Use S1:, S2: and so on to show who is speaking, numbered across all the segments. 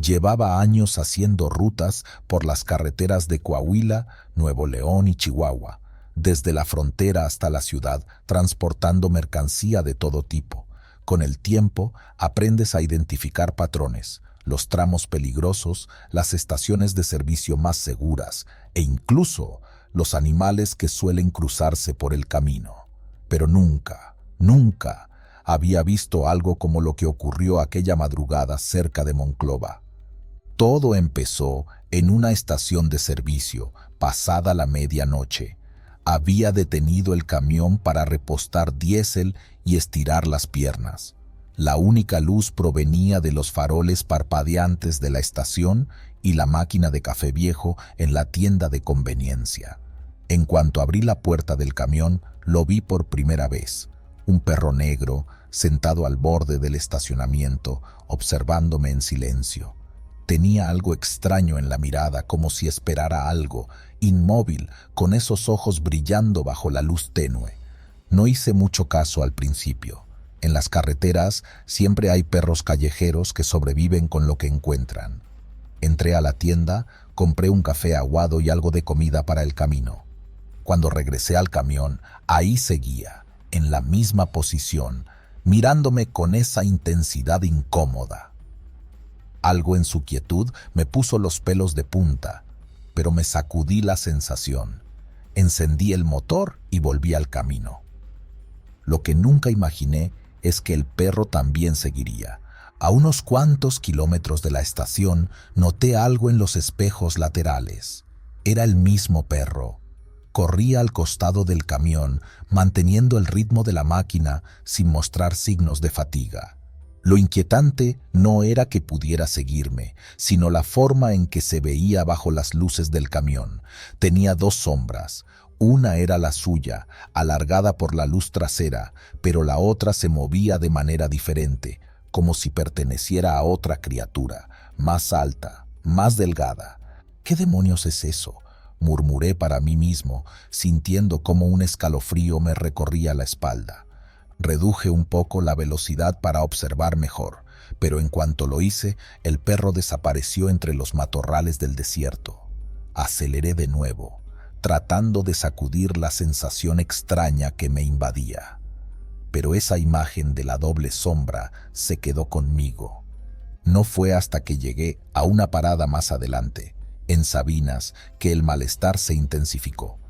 S1: Llevaba años haciendo rutas por las carreteras de Coahuila, Nuevo León y Chihuahua, desde la frontera hasta la ciudad, transportando mercancía de todo tipo. Con el tiempo, aprendes a identificar patrones, los tramos peligrosos, las estaciones de servicio más seguras e incluso los animales que suelen cruzarse por el camino. Pero nunca, nunca había visto algo como lo que ocurrió aquella madrugada cerca de Monclova. Todo empezó en una estación de servicio, pasada la medianoche. Había detenido el camión para repostar diésel y estirar las piernas. La única luz provenía de los faroles parpadeantes de la estación y la máquina de café viejo en la tienda de conveniencia. En cuanto abrí la puerta del camión, lo vi por primera vez. Un perro negro, sentado al borde del estacionamiento, observándome en silencio. Tenía algo extraño en la mirada, como si esperara algo, inmóvil, con esos ojos brillando bajo la luz tenue. No hice mucho caso al principio. En las carreteras siempre hay perros callejeros que sobreviven con lo que encuentran. Entré a la tienda, compré un café aguado y algo de comida para el camino. Cuando regresé al camión, ahí seguía, en la misma posición, mirándome con esa intensidad incómoda. Algo en su quietud me puso los pelos de punta, pero me sacudí la sensación. Encendí el motor y volví al camino. Lo que nunca imaginé es que el perro también seguiría. A unos cuantos kilómetros de la estación noté algo en los espejos laterales. Era el mismo perro. Corría al costado del camión, manteniendo el ritmo de la máquina sin mostrar signos de fatiga. Lo inquietante no era que pudiera seguirme, sino la forma en que se veía bajo las luces del camión. Tenía dos sombras. Una era la suya, alargada por la luz trasera, pero la otra se movía de manera diferente, como si perteneciera a otra criatura, más alta, más delgada. ¿Qué demonios es eso?, murmuré para mí mismo, sintiendo como un escalofrío me recorría la espalda. Reduje un poco la velocidad para observar mejor, pero en cuanto lo hice, el perro desapareció entre los matorrales del desierto. Aceleré de nuevo, tratando de sacudir la sensación extraña que me invadía. Pero esa imagen de la doble sombra se quedó conmigo. No fue hasta que llegué a una parada más adelante, en Sabinas, que el malestar se intensificó.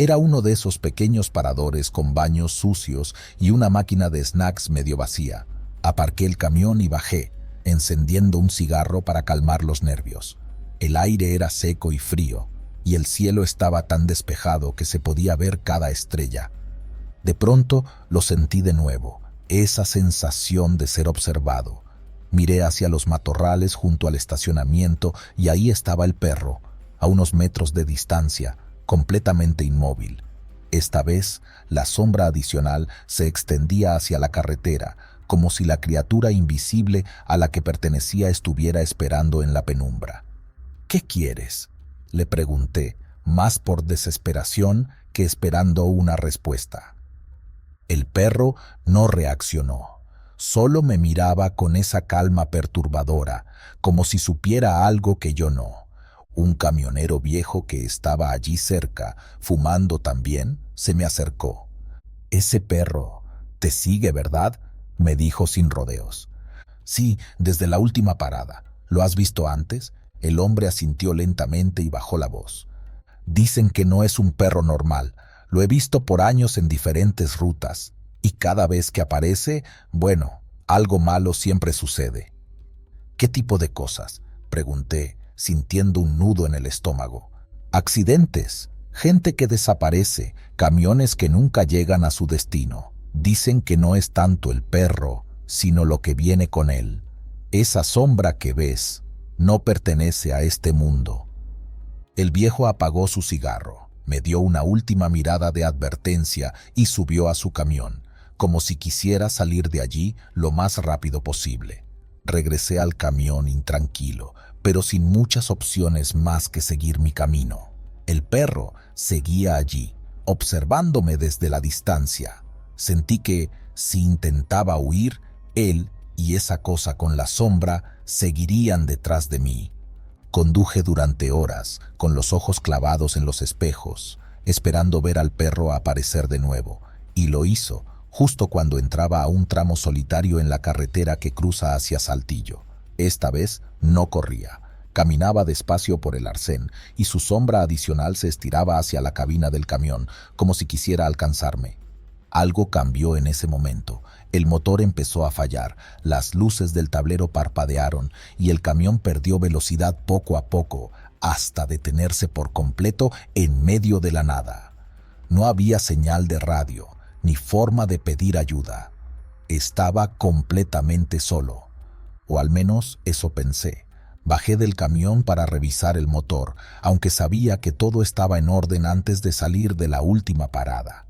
S1: Era uno de esos pequeños paradores con baños sucios y una máquina de snacks medio vacía. Aparqué el camión y bajé, encendiendo un cigarro para calmar los nervios. El aire era seco y frío, y el cielo estaba tan despejado que se podía ver cada estrella. De pronto lo sentí de nuevo, esa sensación de ser observado. Miré hacia los matorrales junto al estacionamiento y ahí estaba el perro, a unos metros de distancia, completamente inmóvil. Esta vez, la sombra adicional se extendía hacia la carretera, como si la criatura invisible a la que pertenecía estuviera esperando en la penumbra. «¿Qué quieres?», le pregunté, más por desesperación que esperando una respuesta. El perro no reaccionó. Solo me miraba con esa calma perturbadora, como si supiera algo que yo no. Un camionero viejo que estaba allí cerca, fumando también, se me acercó. «Ese perro te sigue, ¿verdad?», me dijo sin rodeos. «Sí, desde la última parada. ¿Lo has visto antes?». El hombre asintió lentamente y bajó la voz. «Dicen que no es un perro normal. Lo he visto por años en diferentes rutas. Y cada vez que aparece, bueno, algo malo siempre sucede». «¿Qué tipo de cosas?», pregunté, sintiendo un nudo en el estómago. «Accidentes, gente que desaparece, camiones que nunca llegan a su destino. Dicen que no es tanto el perro, sino lo que viene con él. Esa sombra que ves no pertenece a este mundo». El viejo apagó su cigarro, me dio una última mirada de advertencia y subió a su camión, como si quisiera salir de allí lo más rápido posible. Regresé al camión intranquilo, pero sin muchas opciones más que seguir mi camino. El perro seguía allí, observándome desde la distancia. Sentí que, si intentaba huir, él y esa cosa con la sombra seguirían detrás de mí. Conduje durante horas, con los ojos clavados en los espejos, esperando ver al perro aparecer de nuevo, y lo hizo, justo cuando entraba a un tramo solitario en la carretera que cruza hacia Saltillo. Esta vez no corría. Caminaba despacio por el arcén, y su sombra adicional se estiraba hacia la cabina del camión, como si quisiera alcanzarme. Algo cambió en ese momento. El motor empezó a fallar, las luces del tablero parpadearon y el camión perdió velocidad poco a poco, hasta detenerse por completo en medio de la nada. No había señal de radio, ni forma de pedir ayuda. Estaba completamente solo, o al menos eso pensé. Bajé del camión para revisar el motor, aunque sabía que todo estaba en orden antes de salir de la última parada.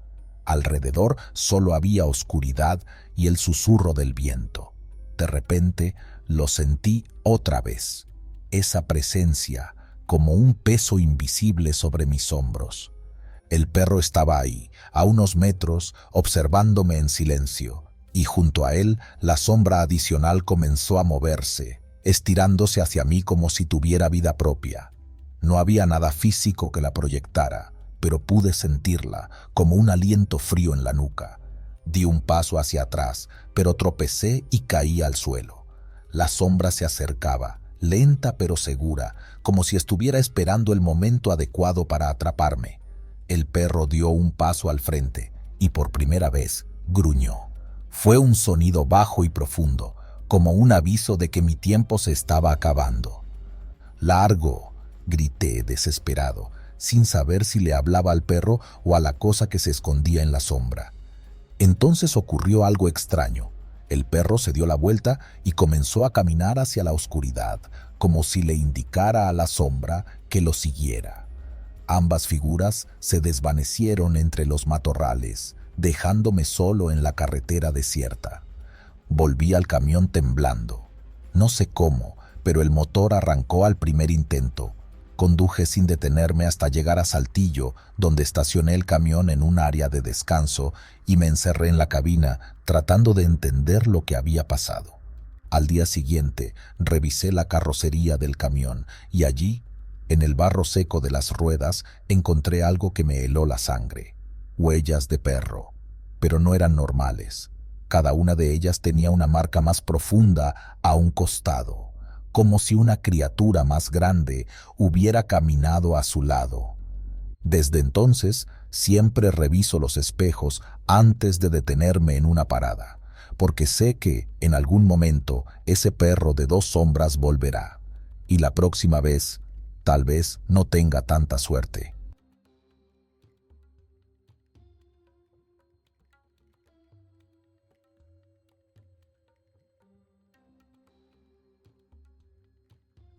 S1: Alrededor solo había oscuridad y el susurro del viento. De repente lo sentí otra vez, esa presencia, como un peso invisible sobre mis hombros. El perro estaba ahí, a unos metros, observándome en silencio, y junto a él la sombra adicional comenzó a moverse, estirándose hacia mí como si tuviera vida propia. No había nada físico que la proyectara, pero pude sentirla como un aliento frío en la nuca. Di un paso hacia atrás, pero tropecé y caí al suelo. La sombra se acercaba, lenta pero segura, como si estuviera esperando el momento adecuado para atraparme. El perro dio un paso al frente y por primera vez gruñó. Fue un sonido bajo y profundo, como un aviso de que mi tiempo se estaba acabando. «Largo», grité desesperado, sin saber si le hablaba al perro o a la cosa que se escondía en la sombra. Entonces ocurrió algo extraño. El perro se dio la vuelta y comenzó a caminar hacia la oscuridad, como si le indicara a la sombra que lo siguiera. Ambas figuras se desvanecieron entre los matorrales, dejándome solo en la carretera desierta. Volví al camión temblando. No sé cómo, pero el motor arrancó al primer intento. Conduje sin detenerme hasta llegar a Saltillo, donde estacioné el camión en un área de descanso y me encerré en la cabina tratando de entender lo que había pasado. Al día siguiente, revisé la carrocería del camión y allí, en el barro seco de las ruedas, encontré algo que me heló la sangre. Huellas de perro, pero no eran normales. Cada una de ellas tenía una marca más profunda a un costado, como si una criatura más grande hubiera caminado a su lado. Desde entonces, siempre reviso los espejos antes de detenerme en una parada, porque sé que, en algún momento, ese perro de dos sombras volverá, y la próxima vez, tal vez no tenga tanta suerte.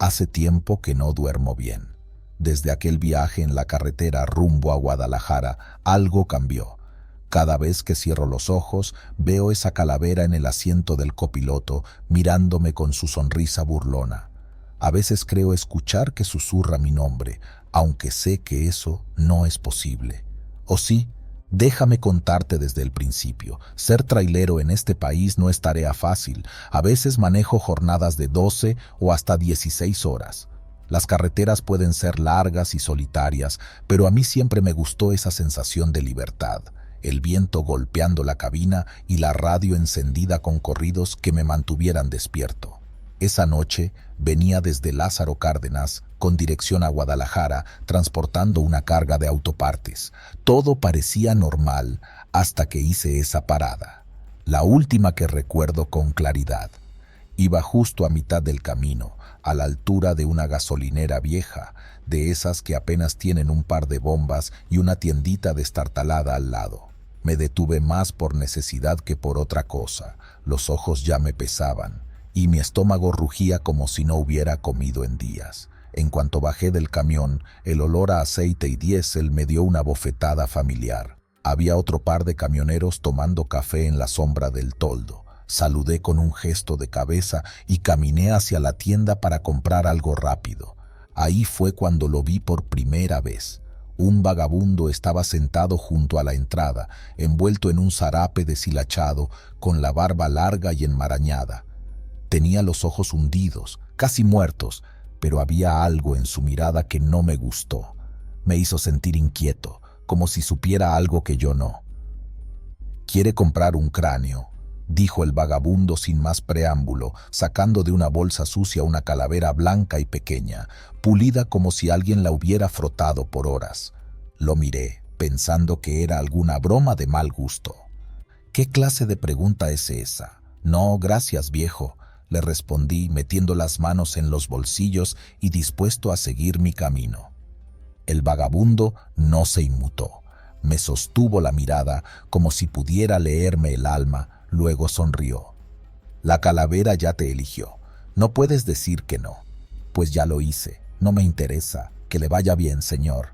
S1: Hace tiempo que no duermo bien. Desde aquel viaje en la carretera rumbo a Guadalajara, algo cambió. Cada vez que cierro los ojos, veo esa calavera en el asiento del copiloto, mirándome con su sonrisa burlona. A veces creo escuchar que susurra mi nombre, aunque sé que eso no es posible. ¿O sí? Déjame contarte desde el principio. Ser trailero en este país no es tarea fácil. A veces manejo jornadas de 12 o hasta 16 horas. Las carreteras pueden ser largas y solitarias, pero a mí siempre me gustó esa sensación de libertad. El viento golpeando la cabina y la radio encendida con corridos que me mantuvieran despierto. Esa noche venía desde Lázaro Cárdenas con dirección a Guadalajara transportando una carga de autopartes. Todo parecía normal hasta que hice esa parada, la última que recuerdo con claridad. Iba justo a mitad del camino, a la altura de una gasolinera vieja, de esas que apenas tienen un par de bombas y una tiendita destartalada al lado. Me detuve más por necesidad que por otra cosa. Los ojos ya me pesaban y mi estómago rugía como si no hubiera comido en días. En cuanto bajé del camión, el olor a aceite y diésel me dio una bofetada familiar. Había otro par de camioneros tomando café en la sombra del toldo. Saludé con un gesto de cabeza y caminé hacia la tienda para comprar algo rápido. Ahí fue cuando lo vi por primera vez. Un vagabundo estaba sentado junto a la entrada, envuelto en un zarape deshilachado, con la barba larga y enmarañada. Tenía los ojos hundidos, casi muertos, pero había algo en su mirada que no me gustó. Me hizo sentir inquieto, como si supiera algo que yo no. «¿Quiere comprar un cráneo?», dijo el vagabundo sin más preámbulo, sacando de una bolsa sucia una calavera blanca y pequeña, pulida como si alguien la hubiera frotado por horas. Lo miré, pensando que era alguna broma de mal gusto. «¿Qué clase de pregunta es esa?». «No, gracias, viejo», le respondí, metiendo las manos en los bolsillos y dispuesto a seguir mi camino. El vagabundo no se inmutó. Me sostuvo la mirada como si pudiera leerme el alma, luego sonrió. «La calavera ya te eligió. No puedes decir que no». «Pues ya lo hice. No me interesa. Que le vaya bien, señor».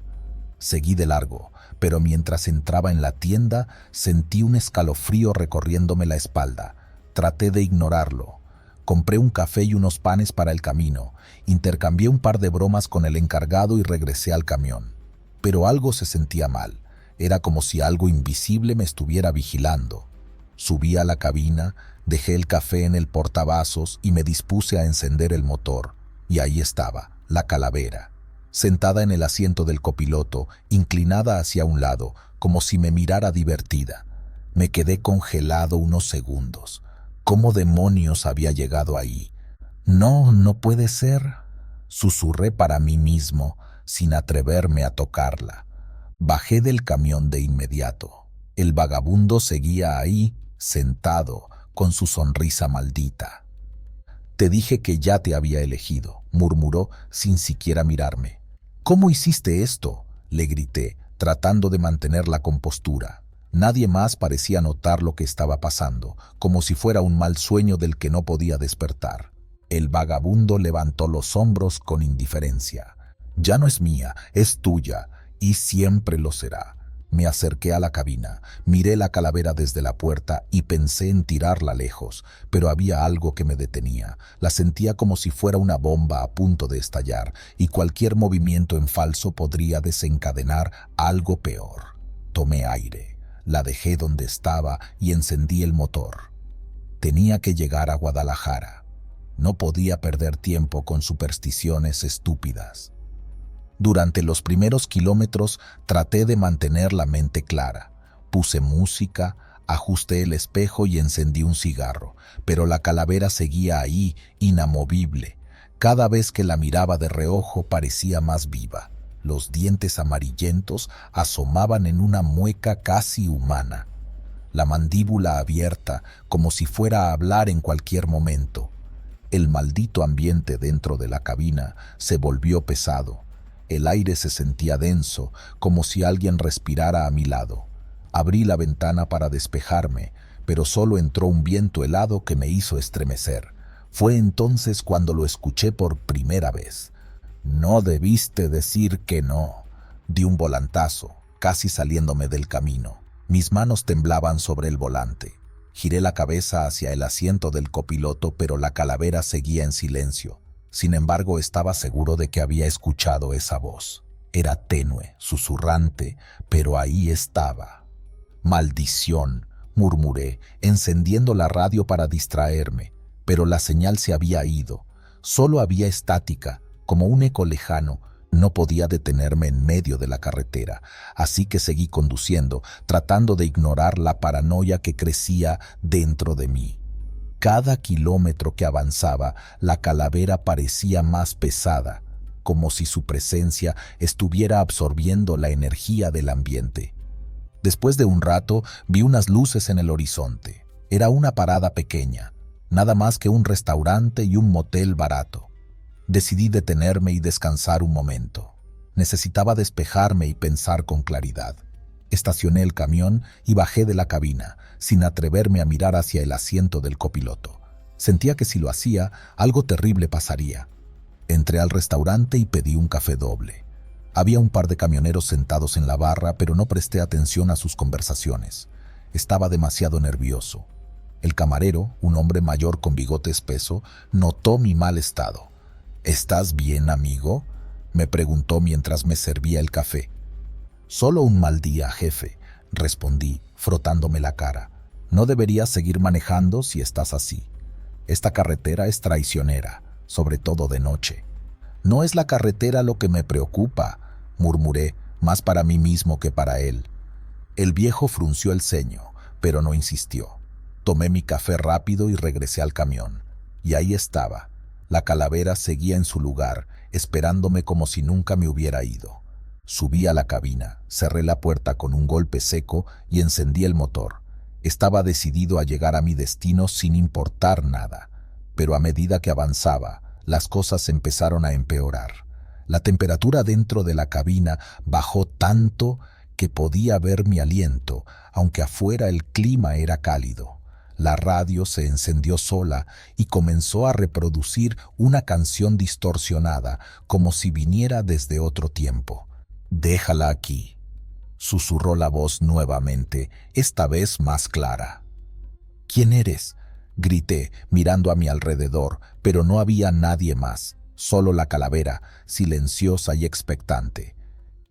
S1: Seguí de largo, pero mientras entraba en la tienda sentí un escalofrío recorriéndome la espalda. Traté de ignorarlo. Compré un café y unos panes para el camino, intercambié un par de bromas con el encargado y regresé al camión. Pero algo se sentía mal. Era como si algo invisible me estuviera vigilando. Subí a la cabina, dejé el café en el portavasos y me dispuse a encender el motor. Y ahí estaba, la calavera, sentada en el asiento del copiloto, inclinada hacia un lado, como si me mirara divertida. Me quedé congelado unos segundos. ¿Cómo demonios había llegado ahí? «No, no puede ser», susurré para mí mismo, sin atreverme a tocarla. Bajé del camión de inmediato. El vagabundo seguía ahí, sentado, con su sonrisa maldita. «Te dije que ya te había elegido», murmuró sin siquiera mirarme. «¿Cómo hiciste esto?», le grité, tratando de mantener la compostura. Nadie más parecía notar lo que estaba pasando, como si fuera un mal sueño del que no podía despertar. El vagabundo levantó los hombros con indiferencia. «Ya no es mía, es tuya, y siempre lo será». Me acerqué a la cabina, miré la calavera desde la puerta y pensé en tirarla lejos, pero había algo que me detenía. La sentía como si fuera una bomba a punto de estallar, y cualquier movimiento en falso podría desencadenar algo peor. Tomé aire, la dejé donde estaba y encendí el motor. Tenía que llegar a Guadalajara. No podía perder tiempo con supersticiones estúpidas. Durante los primeros kilómetros traté de mantener la mente clara. Puse música, ajusté el espejo y encendí un cigarro, pero la calavera seguía ahí, inamovible. Cada vez que la miraba de reojo parecía más viva. Los dientes amarillentos asomaban en una mueca casi humana. La mandíbula abierta, como si fuera a hablar en cualquier momento. El maldito ambiente dentro de la cabina se volvió pesado. El aire se sentía denso, como si alguien respirara a mi lado. Abrí la ventana para despejarme, pero solo entró un viento helado que me hizo estremecer. Fue entonces cuando lo escuché por primera vez. «No debiste decir que no». Di un volantazo, casi saliéndome del camino. Mis manos temblaban sobre el volante. Giré la cabeza hacia el asiento del copiloto, pero la calavera seguía en silencio. Sin embargo, estaba seguro de que había escuchado esa voz. Era tenue, susurrante, pero ahí estaba. «Maldición», murmuré, encendiendo la radio para distraerme, pero la señal se había ido. Solo había estática, como un eco lejano. No podía detenerme en medio de la carretera, así que seguí conduciendo, tratando de ignorar la paranoia que crecía dentro de mí. Cada kilómetro que avanzaba, la calavera parecía más pesada, como si su presencia estuviera absorbiendo la energía del ambiente. Después de un rato, vi unas luces en el horizonte. Era una parada pequeña, nada más que un restaurante y un motel barato. Decidí detenerme y descansar un momento. Necesitaba despejarme y pensar con claridad. Estacioné el camión y bajé de la cabina, sin atreverme a mirar hacia el asiento del copiloto. Sentía que si lo hacía, algo terrible pasaría. Entré al restaurante y pedí un café doble. Había un par de camioneros sentados en la barra, pero no presté atención a sus conversaciones. Estaba demasiado nervioso. El camarero, un hombre mayor con bigote espeso, notó mi mal estado. «¿Estás bien, amigo?», me preguntó mientras me servía el café. «Solo un mal día, jefe», respondí, frotándome la cara. «No deberías seguir manejando si estás así». Esta carretera es traicionera, sobre todo de noche. No es la carretera lo que me preocupa, murmuré, más para mí mismo que para él. El viejo frunció el ceño, pero no insistió. Tomé mi café rápido y regresé al camión. Y ahí estaba. La calavera seguía en su lugar, esperándome como si nunca me hubiera ido. Subí a la cabina, cerré la puerta con un golpe seco y encendí el motor. Estaba decidido a llegar a mi destino sin importar nada. Pero a medida que avanzaba, las cosas empezaron a empeorar. La temperatura dentro de la cabina bajó tanto que podía ver mi aliento, aunque afuera el clima era cálido. La radio se encendió sola y comenzó a reproducir una canción distorsionada, como si viniera desde otro tiempo. «Déjala aquí», susurró la voz nuevamente, esta vez más clara. «¿Quién eres?», grité, mirando a mi alrededor, pero no había nadie más, solo la calavera, silenciosa y expectante.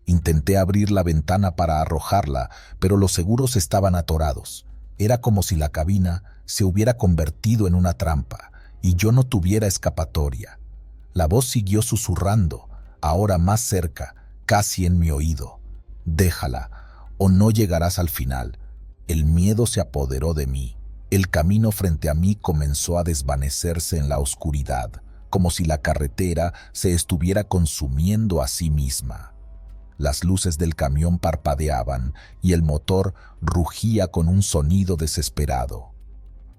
S1: Intenté abrir la ventana para arrojarla, pero los seguros estaban atorados. Era como si la cabina se hubiera convertido en una trampa y yo no tuviera escapatoria. La voz siguió susurrando, ahora más cerca, casi en mi oído. «Déjala, o no llegarás al final». El miedo se apoderó de mí. El camino frente a mí comenzó a desvanecerse en la oscuridad, como si la carretera se estuviera consumiendo a sí misma. Las luces del camión parpadeaban y el motor rugía con un sonido desesperado.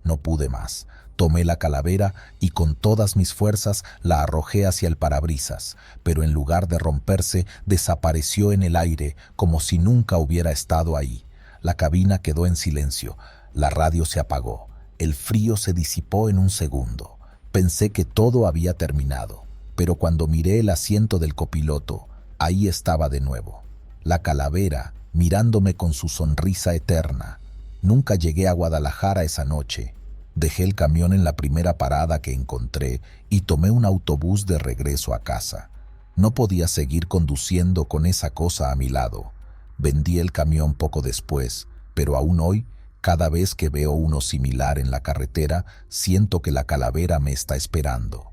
S1: No pude más. Tomé la calavera y con todas mis fuerzas la arrojé hacia el parabrisas, pero en lugar de romperse, desapareció en el aire como si nunca hubiera estado ahí. La cabina quedó en silencio. La radio se apagó. El frío se disipó en un segundo. Pensé que todo había terminado, pero cuando miré el asiento del copiloto, ahí estaba de nuevo. La calavera, mirándome con su sonrisa eterna. Nunca llegué a Guadalajara esa noche. Dejé el camión en la primera parada que encontré y tomé un autobús de regreso a casa. No podía seguir conduciendo con esa cosa a mi lado. Vendí el camión poco después, pero aún hoy, cada vez que veo uno similar en la carretera, siento que la calavera me está esperando.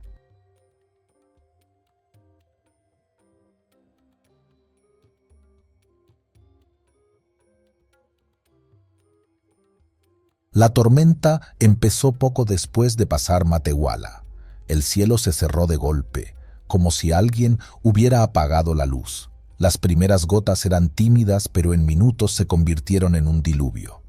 S1: La tormenta empezó poco después de pasar Matehuala. El cielo se cerró de golpe, como si alguien hubiera apagado la luz. Las primeras gotas eran tímidas, pero en minutos se convirtieron en un diluvio.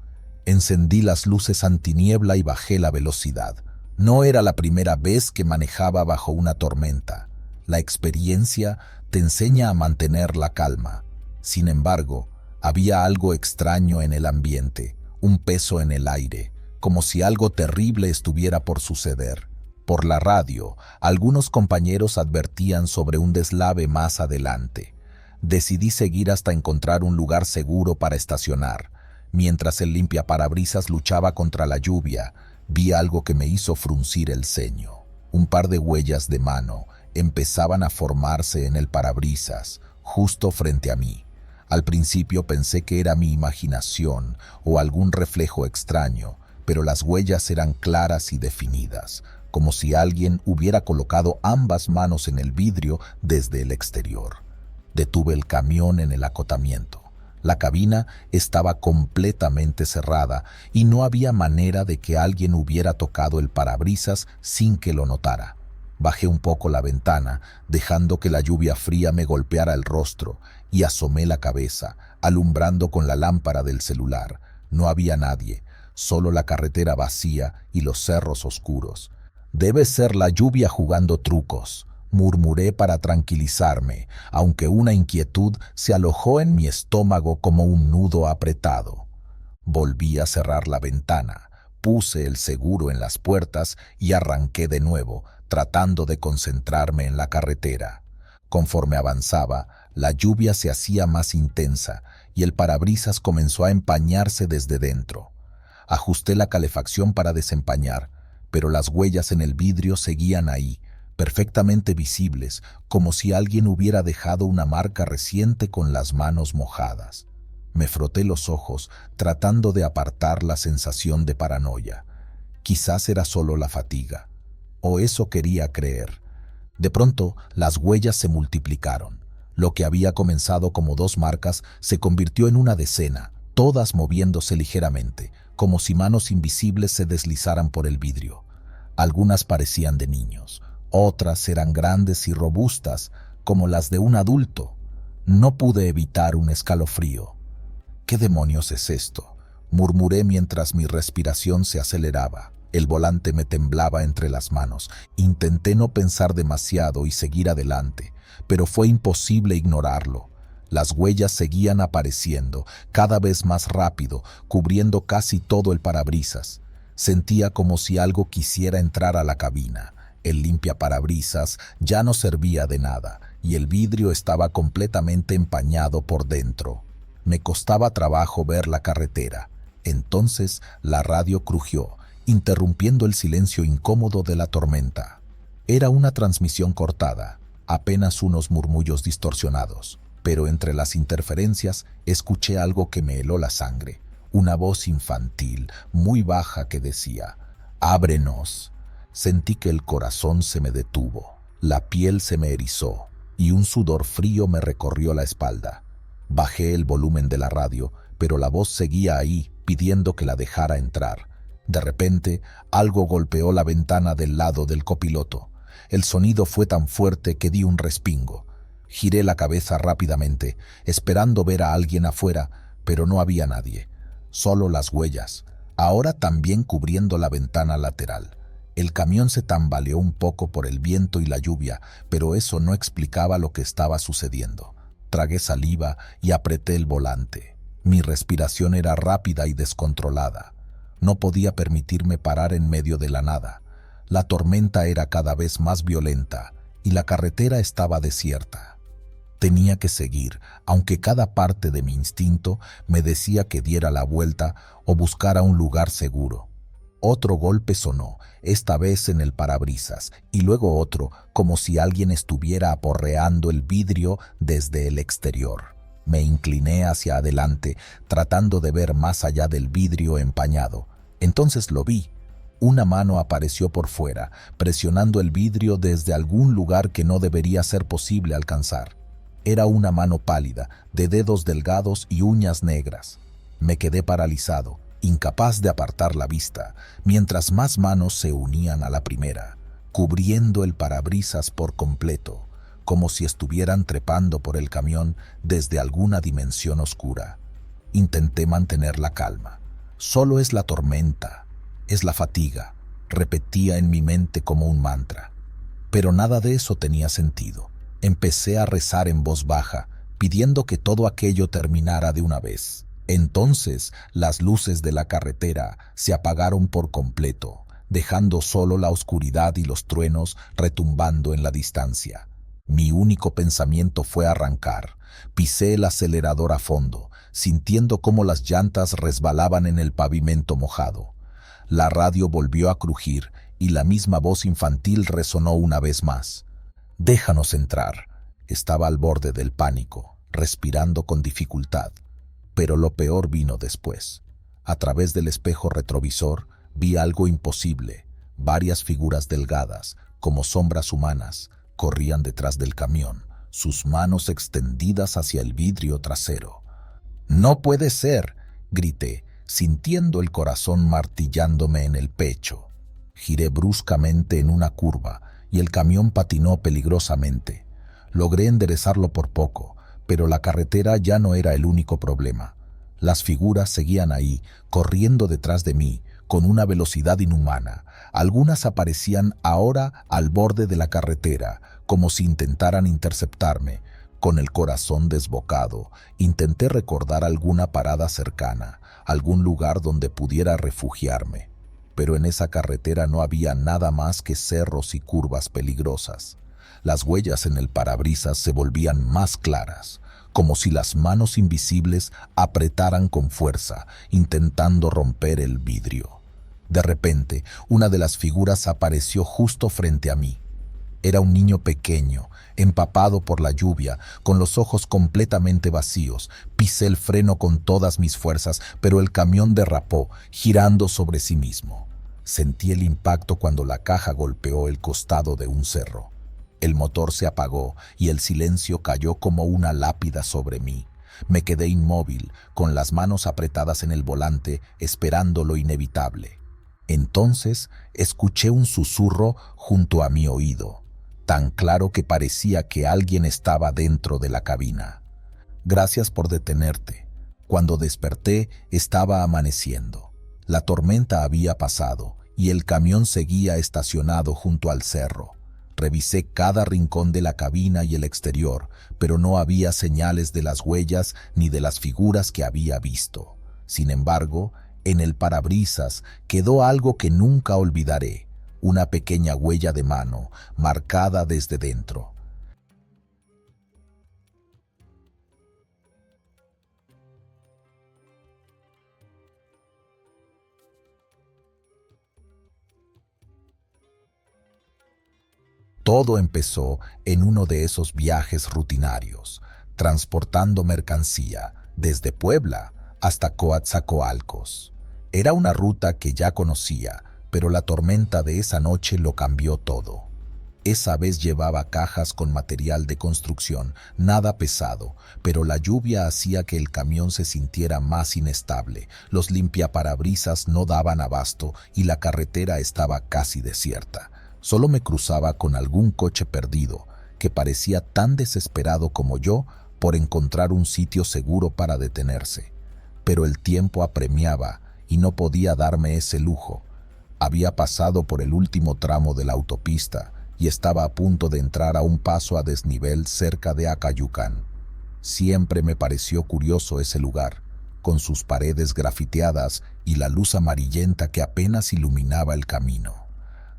S1: Encendí las luces antiniebla y bajé la velocidad. No era la primera vez que manejaba bajo una tormenta. La experiencia te enseña a mantener la calma. Sin embargo, había algo extraño en el ambiente. Un peso en el aire, como si algo terrible estuviera por suceder. Por la radio, algunos compañeros advertían sobre un deslave más adelante. Decidí seguir hasta encontrar un lugar seguro para estacionar. Mientras el limpiaparabrisas luchaba contra la lluvia, vi algo que me hizo fruncir el ceño. Un par de huellas de mano empezaban a formarse en el parabrisas, justo frente a mí. Al principio pensé que era mi imaginación o algún reflejo extraño, pero las huellas eran claras y definidas, como si alguien hubiera colocado ambas manos en el vidrio desde el exterior. Detuve el camión en el acotamiento. La cabina estaba completamente cerrada y no había manera de que alguien hubiera tocado el parabrisas sin que lo notara. Bajé un poco la ventana, dejando que la lluvia fría me golpeara el rostro, y asomé la cabeza, alumbrando con la lámpara del celular. No había nadie, solo la carretera vacía y los cerros oscuros. «Debe ser la lluvia jugando trucos», murmuré para tranquilizarme, aunque una inquietud se alojó en mi estómago como un nudo apretado. Volví a cerrar la ventana, puse el seguro en las puertas y arranqué de nuevo, tratando de concentrarme en la carretera. Conforme avanzaba, la lluvia se hacía más intensa y el parabrisas comenzó a empañarse desde dentro. Ajusté la calefacción para desempañar, pero las huellas en el vidrio seguían ahí, perfectamente visibles, como si alguien hubiera dejado una marca reciente con las manos mojadas. Me froté los ojos, tratando de apartar la sensación de paranoia. Quizás era solo la fatiga, o eso quería creer. De pronto, las huellas se multiplicaron. Lo que había comenzado como 2 marcas se convirtió en una decena, todas moviéndose ligeramente, como si manos invisibles se deslizaran por el vidrio. Algunas parecían de niños, otras eran grandes y robustas, como las de un adulto. No pude evitar un escalofrío. ¿Qué demonios es esto?, murmuré mientras mi respiración se aceleraba. El volante me temblaba entre las manos. Intenté no pensar demasiado y seguir adelante, pero fue imposible ignorarlo. Las huellas seguían apareciendo, cada vez más rápido, cubriendo casi todo el parabrisas. Sentía como si algo quisiera entrar a la cabina. El limpiaparabrisas ya no servía de nada, y el vidrio estaba completamente empañado por dentro. Me costaba trabajo ver la carretera. Entonces la radio crujió, interrumpiendo el silencio incómodo de la tormenta. Era una transmisión cortada, apenas unos murmullos distorsionados, pero entre las interferencias escuché algo que me heló la sangre, una voz infantil, muy baja, que decía: «¡Ábrenos!». Sentí que el corazón se me detuvo, la piel se me erizó y un sudor frío me recorrió la espalda. Bajé el volumen de la radio, pero la voz seguía ahí, pidiendo que la dejara entrar. De repente, algo golpeó la ventana del lado del copiloto. El sonido fue tan fuerte que di un respingo. Giré la cabeza rápidamente, esperando ver a alguien afuera, pero no había nadie. Solo las huellas, ahora también cubriendo la ventana lateral. El camión se tambaleó un poco por el viento y la lluvia, pero eso no explicaba lo que estaba sucediendo. Tragué saliva y apreté el volante. Mi respiración era rápida y descontrolada. No podía permitirme parar en medio de la nada. La tormenta era cada vez más violenta y la carretera estaba desierta. Tenía que seguir, aunque cada parte de mi instinto me decía que diera la vuelta o buscara un lugar seguro. Otro golpe sonó, esta vez en el parabrisas, y luego otro, como si alguien estuviera aporreando el vidrio desde el exterior. Me incliné hacia adelante, tratando de ver más allá del vidrio empañado. Entonces lo vi. Una mano apareció por fuera, presionando el vidrio desde algún lugar que no debería ser posible alcanzar. Era una mano pálida, de dedos delgados y uñas negras. Me quedé paralizado, incapaz de apartar la vista, mientras más manos se unían a la primera, cubriendo el parabrisas por completo, como si estuvieran trepando por el camión desde alguna dimensión oscura. Intenté mantener la calma. Solo es la tormenta, es la fatiga, repetía en mi mente como un mantra. Pero nada de eso tenía sentido. Empecé a rezar en voz baja, pidiendo que todo aquello terminara de una vez. Entonces las luces de la carretera se apagaron por completo, dejando solo la oscuridad y los truenos retumbando en la distancia. Mi único pensamiento fue arrancar. Pisé el acelerador a fondo, sintiendo cómo las llantas resbalaban en el pavimento mojado. La radio volvió a crujir y la misma voz infantil resonó una vez más. «Déjanos entrar». Estaba al borde del pánico, respirando con dificultad. Pero lo peor vino después. A través del espejo retrovisor vi algo imposible. Varias figuras delgadas, como sombras humanas, corrían detrás del camión, sus manos extendidas hacia el vidrio trasero. «¡No puede ser!», grité, sintiendo el corazón martillándome en el pecho. Giré bruscamente en una curva y el camión patinó peligrosamente. Logré enderezarlo por poco, pero la carretera ya no era el único problema. Las figuras seguían ahí, corriendo detrás de mí, con una velocidad inhumana. Algunas aparecían ahora al borde de la carretera, como si intentaran interceptarme. Con el corazón desbocado, intenté recordar alguna parada cercana, algún lugar donde pudiera refugiarme. Pero en esa carretera no había nada más que cerros y curvas peligrosas. Las huellas en el parabrisas se volvían más claras, como si las manos invisibles apretaran con fuerza, intentando romper el vidrio. De repente, una de las figuras apareció justo frente a mí. Era un niño pequeño, empapado por la lluvia, con los ojos completamente vacíos. Pisé el freno con todas mis fuerzas, pero el camión derrapó, girando sobre sí mismo. Sentí el impacto cuando la caja golpeó el costado de un cerro. El motor se apagó y el silencio cayó como una lápida sobre mí. Me quedé inmóvil, con las manos apretadas en el volante, esperando lo inevitable. Entonces escuché un susurro junto a mi oído, tan claro que parecía que alguien estaba dentro de la cabina. Gracias por detenerte. Cuando desperté, estaba amaneciendo. La tormenta había pasado y el camión seguía estacionado junto al cerro. Revisé cada rincón de la cabina y el exterior, pero no había señales de las huellas ni de las figuras que había visto. Sin embargo, en el parabrisas quedó algo que nunca olvidaré, una pequeña huella de mano, marcada desde dentro. Todo empezó en uno de esos viajes rutinarios, transportando mercancía desde Puebla hasta Coatzacoalcos. Era una ruta que ya conocía, pero la tormenta de esa noche lo cambió todo. Esa vez llevaba cajas con material de construcción, nada pesado, pero la lluvia hacía que el camión se sintiera más inestable, los limpiaparabrisas no daban abasto y la carretera estaba casi desierta. Solo me cruzaba con algún coche perdido, que parecía tan desesperado como yo por encontrar un sitio seguro para detenerse. Pero el tiempo apremiaba y no podía darme ese lujo. Había pasado por el último tramo de la autopista y estaba a punto de entrar a un paso a desnivel cerca de Acayucan. Siempre me pareció curioso ese lugar, con sus paredes grafiteadas y la luz amarillenta que apenas iluminaba el camino.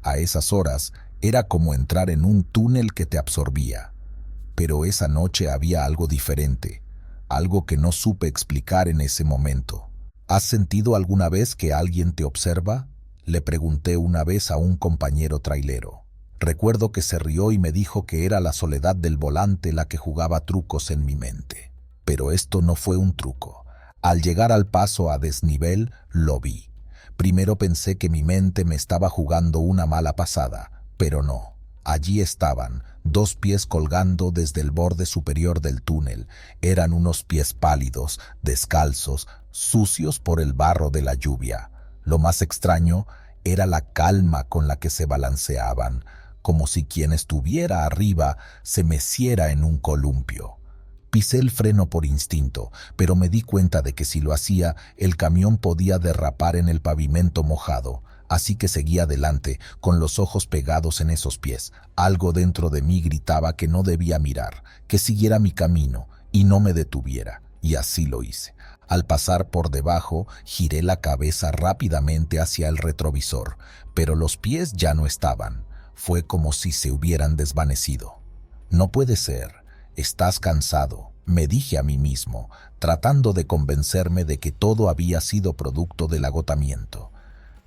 S1: A esas horas era como entrar en un túnel que te absorbía. Pero esa noche había algo diferente, algo que no supe explicar en ese momento. ¿Has sentido alguna vez que alguien te observa?, le pregunté una vez a un compañero trailero. Recuerdo que se rió y me dijo que era la soledad del volante la que jugaba trucos en mi mente. Pero esto no fue un truco. Al llegar al paso a desnivel, lo vi. Primero pensé que mi mente me estaba jugando una mala pasada, pero no. Allí estaban, dos pies colgando desde el borde superior del túnel. Eran unos pies pálidos, descalzos, sucios por el barro de la lluvia. Lo más extraño era la calma con la que se balanceaban, como si quien estuviera arriba se meciera en un columpio. Pisé el freno por instinto, pero me di cuenta de que si lo hacía, el camión podía derrapar en el pavimento mojado, así que seguí adelante, con los ojos pegados en esos pies. Algo dentro de mí gritaba que no debía mirar, que siguiera mi camino y no me detuviera, y así lo hice. Al pasar por debajo, giré la cabeza rápidamente hacia el retrovisor, pero los pies ya no estaban. Fue como si se hubieran desvanecido. No puede ser. Estás cansado, me dije a mí mismo, tratando de convencerme de que todo había sido producto del agotamiento.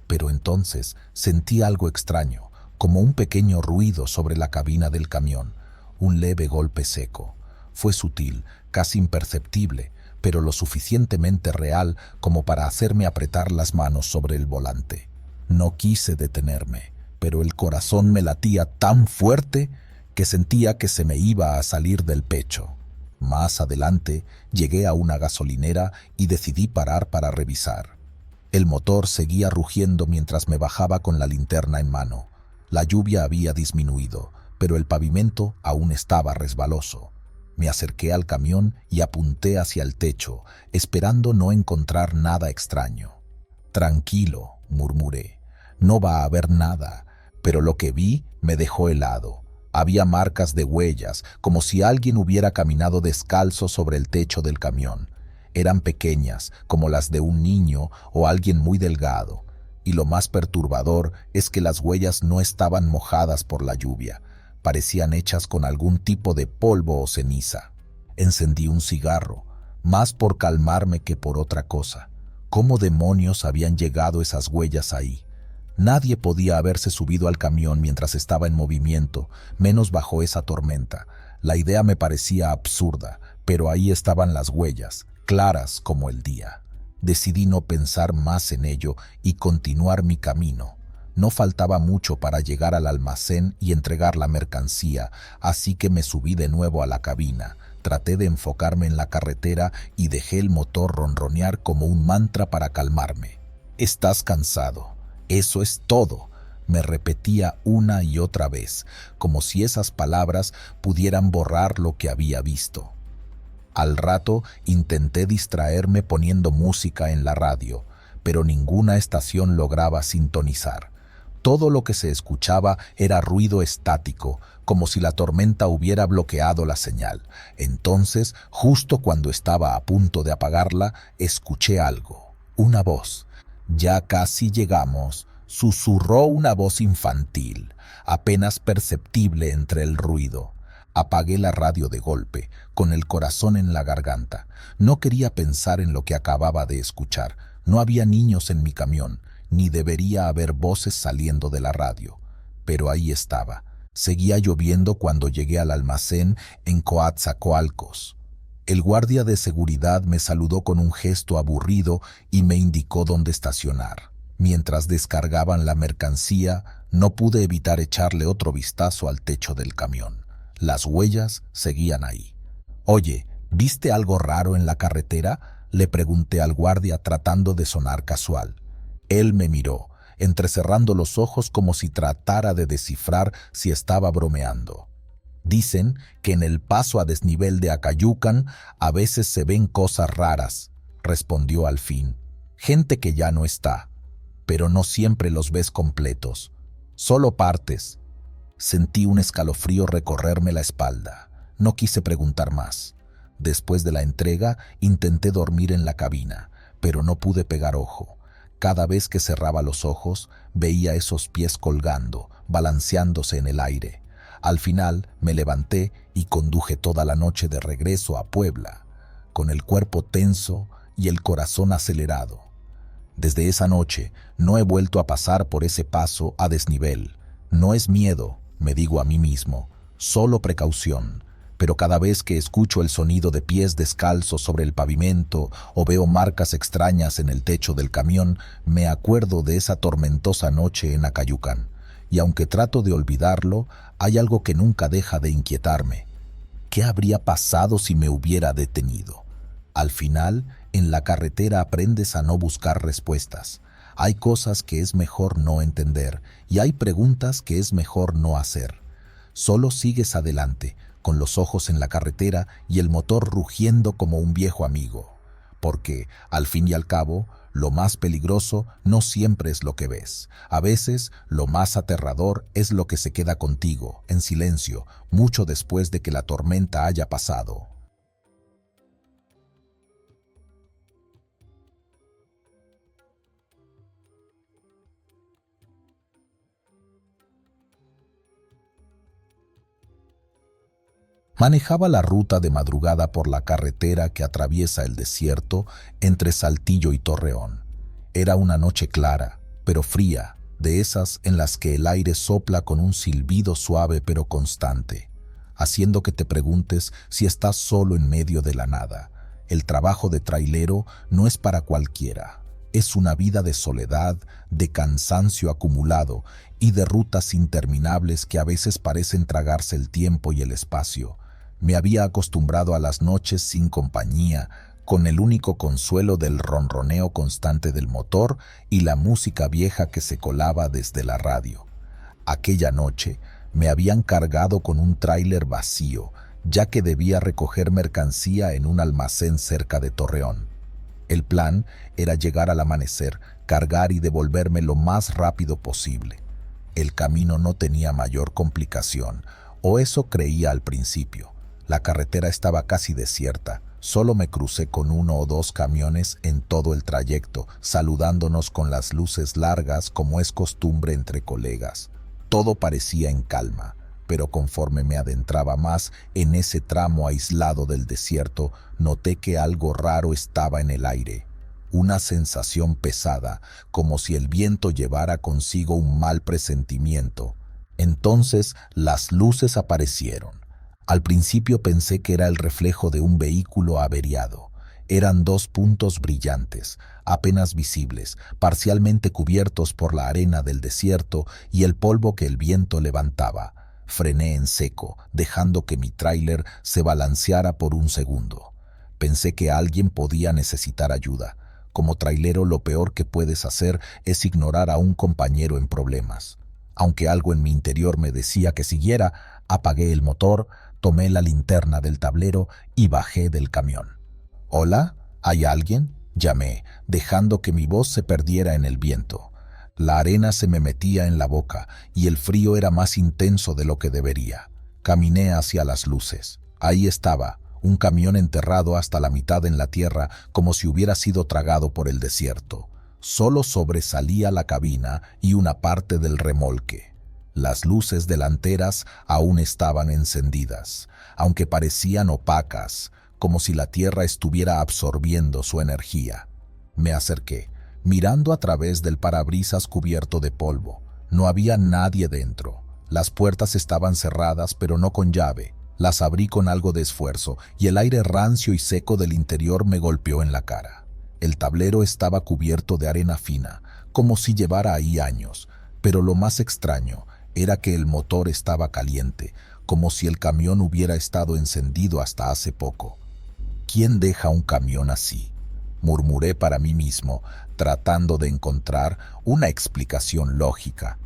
S1: Pero entonces sentí algo extraño, como un pequeño ruido sobre la cabina del camión, un leve golpe seco. Fue sutil, casi imperceptible, pero lo suficientemente real como para hacerme apretar las manos sobre el volante. No quise detenerme, pero el corazón me latía tan fuerte que sentía que se me iba a salir del pecho. Más adelante llegué a una gasolinera y decidí parar para revisar. El motor seguía rugiendo mientras me bajaba con la linterna en mano. La lluvia había disminuido, pero el pavimento aún estaba resbaloso. Me acerqué al camión y apunté hacia el techo, esperando no encontrar nada extraño. «Tranquilo», murmuré, «no va a haber nada», pero lo que vi me dejó helado. Había marcas de huellas, como si alguien hubiera caminado descalzo sobre el techo del camión. Eran pequeñas, como las de un niño o alguien muy delgado. Y lo más perturbador es que las huellas no estaban mojadas por la lluvia. Parecían hechas con algún tipo de polvo o ceniza. Encendí un cigarro, más por calmarme que por otra cosa. ¿Cómo demonios habían llegado esas huellas ahí? Nadie podía haberse subido al camión mientras estaba en movimiento, menos bajo esa tormenta. La idea me parecía absurda, pero ahí estaban las huellas, claras como el día. Decidí no pensar más en ello y continuar mi camino. No faltaba mucho para llegar al almacén y entregar la mercancía, así que me subí de nuevo a la cabina. Traté de enfocarme en la carretera y dejé el motor ronronear como un mantra para calmarme. «Estás cansado. Eso es todo», me repetía una y otra vez, como si esas palabras pudieran borrar lo que había visto. Al rato intenté distraerme poniendo música en la radio, pero ninguna estación lograba sintonizar. Todo lo que se escuchaba era ruido estático, como si la tormenta hubiera bloqueado la señal. Entonces, justo cuando estaba a punto de apagarla, escuché algo, una voz. «Ya casi llegamos», susurró una voz infantil, apenas perceptible entre el ruido. Apagué la radio de golpe, con el corazón en la garganta. No quería pensar en lo que acababa de escuchar. No había niños en mi camión, ni debería haber voces saliendo de la radio. Pero ahí estaba. Seguía lloviendo cuando llegué al almacén en Coatzacoalcos. El guardia de seguridad me saludó con un gesto aburrido y me indicó dónde estacionar. Mientras descargaban la mercancía, no pude evitar echarle otro vistazo al techo del camión. Las huellas seguían ahí. «Oye, ¿viste algo raro en la carretera?», le pregunté al guardia tratando de sonar casual. Él me miró, entrecerrando los ojos como si tratara de descifrar si estaba bromeando. «Dicen que en el paso a desnivel de Acayucan a veces se ven cosas raras», respondió al fin. «Gente que ya no está, pero no siempre los ves completos, solo partes». Sentí un escalofrío recorrerme la espalda. No quise preguntar más. Después de la entrega, intenté dormir en la cabina, pero no pude pegar ojo. Cada vez que cerraba los ojos, veía esos pies colgando, balanceándose en el aire. Al final, me levanté y conduje toda la noche de regreso a Puebla, con el cuerpo tenso y el corazón acelerado. Desde esa noche, no he vuelto a pasar por ese paso a desnivel. No es miedo, me digo a mí mismo, solo precaución, pero cada vez que escucho el sonido de pies descalzos sobre el pavimento o veo marcas extrañas en el techo del camión, me acuerdo de esa tormentosa noche en Acayucan, y aunque trato de olvidarlo, hay algo que nunca deja de inquietarme. ¿Qué habría pasado si me hubiera detenido? Al final, en la carretera aprendes a no buscar respuestas. Hay cosas que es mejor no entender y hay preguntas que es mejor no hacer. Solo sigues adelante, con los ojos en la carretera y el motor rugiendo como un viejo amigo. Porque, al fin y al cabo, lo más peligroso no siempre es lo que ves. A veces, lo más aterrador es lo que se queda contigo, en silencio, mucho después de que la tormenta haya pasado. Manejaba la ruta de madrugada por la carretera que atraviesa el desierto entre Saltillo y Torreón. Era una noche clara, pero fría, de esas en las que el aire sopla con un silbido suave pero constante, haciendo que te preguntes si estás solo en medio de la nada. El trabajo de trailero no es para cualquiera. Es una vida de soledad, de cansancio acumulado y de rutas interminables que a veces parecen tragarse el tiempo y el espacio. Me había acostumbrado a las noches sin compañía, con el único consuelo del ronroneo constante del motor y la música vieja que se colaba desde la radio. Aquella noche me habían cargado con un tráiler vacío, ya que debía recoger mercancía en un almacén cerca de Torreón. El plan era llegar al amanecer, cargar y devolverme lo más rápido posible. El camino no tenía mayor complicación, o eso creía al principio. La carretera estaba casi desierta. Solo me crucé con 1 o 2 camiones en todo el trayecto, saludándonos con las luces largas como es costumbre entre colegas. Todo parecía en calma, pero conforme me adentraba más en ese tramo aislado del desierto, noté que algo raro estaba en el aire. Una sensación pesada, como si el viento llevara consigo un mal presentimiento. Entonces las luces aparecieron. Al principio pensé que era el reflejo de un vehículo averiado. Eran dos puntos brillantes, apenas visibles, parcialmente cubiertos por la arena del desierto y el polvo que el viento levantaba. Frené en seco, dejando que mi tráiler se balanceara por un segundo. Pensé que alguien podía necesitar ayuda. Como trailero, lo peor que puedes hacer es ignorar a un compañero en problemas. Aunque algo en mi interior me decía que siguiera, apagué el motor, tomé la linterna del tablero y bajé del camión. «¿Hola? ¿Hay alguien?», llamé, dejando que mi voz se perdiera en el viento. La arena se me metía en la boca y el frío era más intenso de lo que debería. Caminé hacia las luces. Ahí estaba, un camión enterrado hasta la mitad en la tierra, como si hubiera sido tragado por el desierto. Solo sobresalía la cabina y una parte del remolque. Las luces delanteras aún estaban encendidas, aunque parecían opacas, como si la tierra estuviera absorbiendo su energía. Me acerqué, mirando a través del parabrisas cubierto de polvo. No había nadie dentro. Las puertas estaban cerradas, pero no con llave. Las abrí con algo de esfuerzo y el aire rancio y seco del interior me golpeó en la cara. El tablero estaba cubierto de arena fina, como si llevara ahí años, pero lo más extraño era que el motor estaba caliente, como si el camión hubiera estado encendido hasta hace poco. ¿Quién deja un camión así?, murmuré para mí mismo, tratando de encontrar una explicación lógica.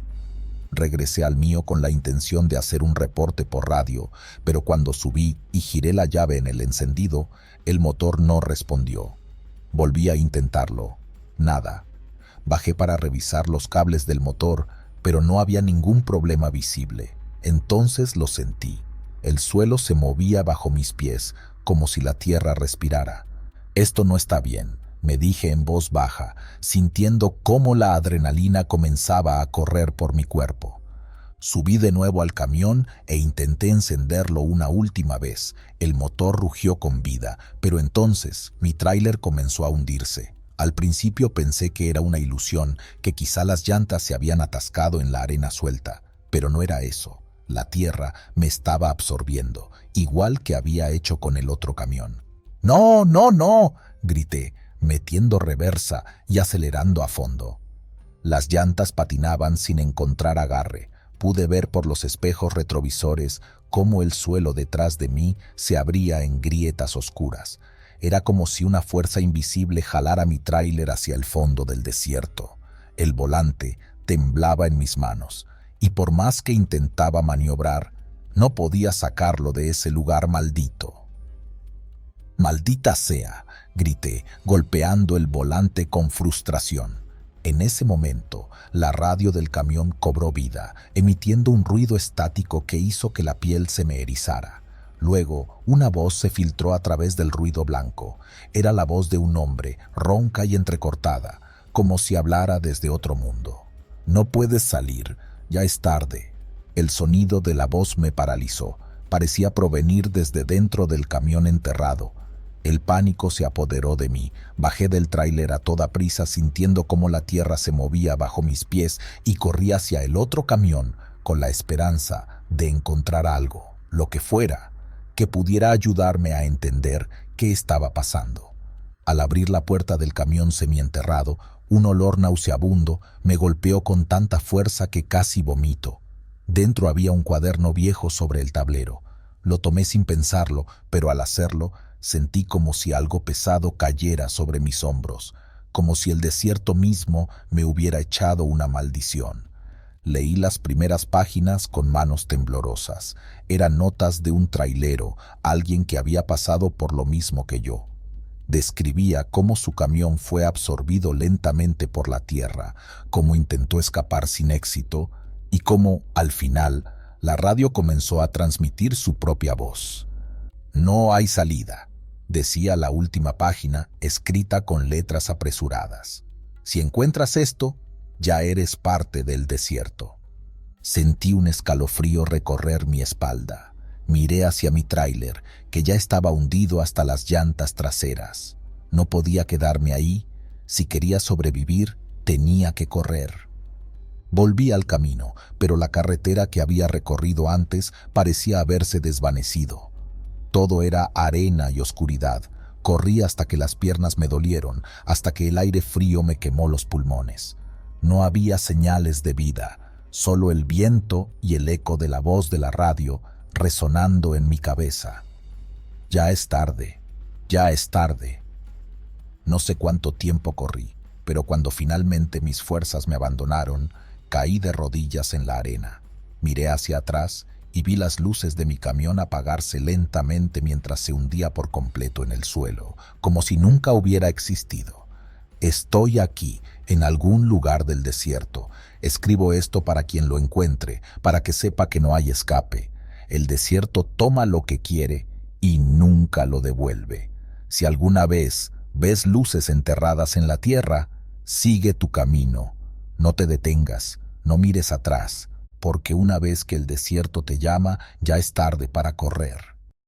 S1: Regresé al mío con la intención de hacer un reporte por radio, pero cuando subí y giré la llave en el encendido, el motor no respondió. Volví a intentarlo. Nada. Bajé para revisar los cables del motor, pero no había ningún problema visible. Entonces lo sentí. El suelo se movía bajo mis pies, como si la tierra respirara. «Esto no está bien», me dije en voz baja, sintiendo cómo la adrenalina comenzaba a correr por mi cuerpo. Subí de nuevo al camión e intenté encenderlo una última vez. El motor rugió con vida, pero entonces mi tráiler comenzó a hundirse. Al principio pensé que era una ilusión, que quizá las llantas se habían atascado en la arena suelta, pero no era eso. La tierra me estaba absorbiendo, igual que había hecho con el otro camión. «¡No, no, no!», grité, metiendo reversa y acelerando a fondo. Las llantas patinaban sin encontrar agarre. Pude ver por los espejos retrovisores cómo el suelo detrás de mí se abría en grietas oscuras. Era como si una fuerza invisible jalara mi tráiler hacia el fondo del desierto. El volante temblaba en mis manos, y por más que intentaba maniobrar, no podía sacarlo de ese lugar maldito. «¡Maldita sea!», grité, golpeando el volante con frustración. En ese momento, la radio del camión cobró vida, emitiendo un ruido estático que hizo que la piel se me erizara. Luego, una voz se filtró a través del ruido blanco. Era la voz de un hombre, ronca y entrecortada, como si hablara desde otro mundo. «No puedes salir, ya es tarde». El sonido de la voz me paralizó. Parecía provenir desde dentro del camión enterrado. El pánico se apoderó de mí. Bajé del tráiler a toda prisa, sintiendo cómo la tierra se movía bajo mis pies, y corrí hacia el otro camión con la esperanza de encontrar algo, lo que fuera, que pudiera ayudarme a entender qué estaba pasando. Al abrir la puerta del camión semienterrado, un olor nauseabundo me golpeó con tanta fuerza que casi vomito. Dentro había un cuaderno viejo sobre el tablero. Lo tomé sin pensarlo, pero al hacerlo, sentí como si algo pesado cayera sobre mis hombros, como si el desierto mismo me hubiera echado una maldición. Leí las primeras páginas con manos temblorosas. Eran notas de un trailero, alguien que había pasado por lo mismo que yo. Describía cómo su camión fue absorbido lentamente por la tierra, cómo intentó escapar sin éxito y cómo, al final, la radio comenzó a transmitir su propia voz. «No hay salida», decía la última página, escrita con letras apresuradas. «Si encuentras esto, ya eres parte del desierto». Sentí un escalofrío recorrer mi espalda. Miré hacia mi tráiler, que ya estaba hundido hasta las llantas traseras. No podía quedarme ahí. Si quería sobrevivir, tenía que correr. Volví al camino, pero la carretera que había recorrido antes parecía haberse desvanecido. Todo era arena y oscuridad, Corrí hasta que las piernas me dolieron, hasta que el aire frío me quemó los pulmones. No había señales de vida, solo el viento y el eco de la voz de la radio resonando en mi cabeza. Ya es tarde, ya es tarde. No sé cuánto tiempo corrí, pero cuando finalmente mis fuerzas me abandonaron, caí de rodillas en la arena. Miré hacia atrás y vi las luces de mi camión apagarse lentamente mientras se hundía por completo en el suelo, como si nunca hubiera existido. Estoy aquí, en algún lugar del desierto. Escribo esto para quien lo encuentre, para que sepa que no hay escape. El desierto toma lo que quiere y nunca lo devuelve. Si alguna vez ves luces enterradas en la tierra, sigue tu camino. No te detengas, no mires atrás, porque una vez que el desierto te llama, ya es tarde para correr.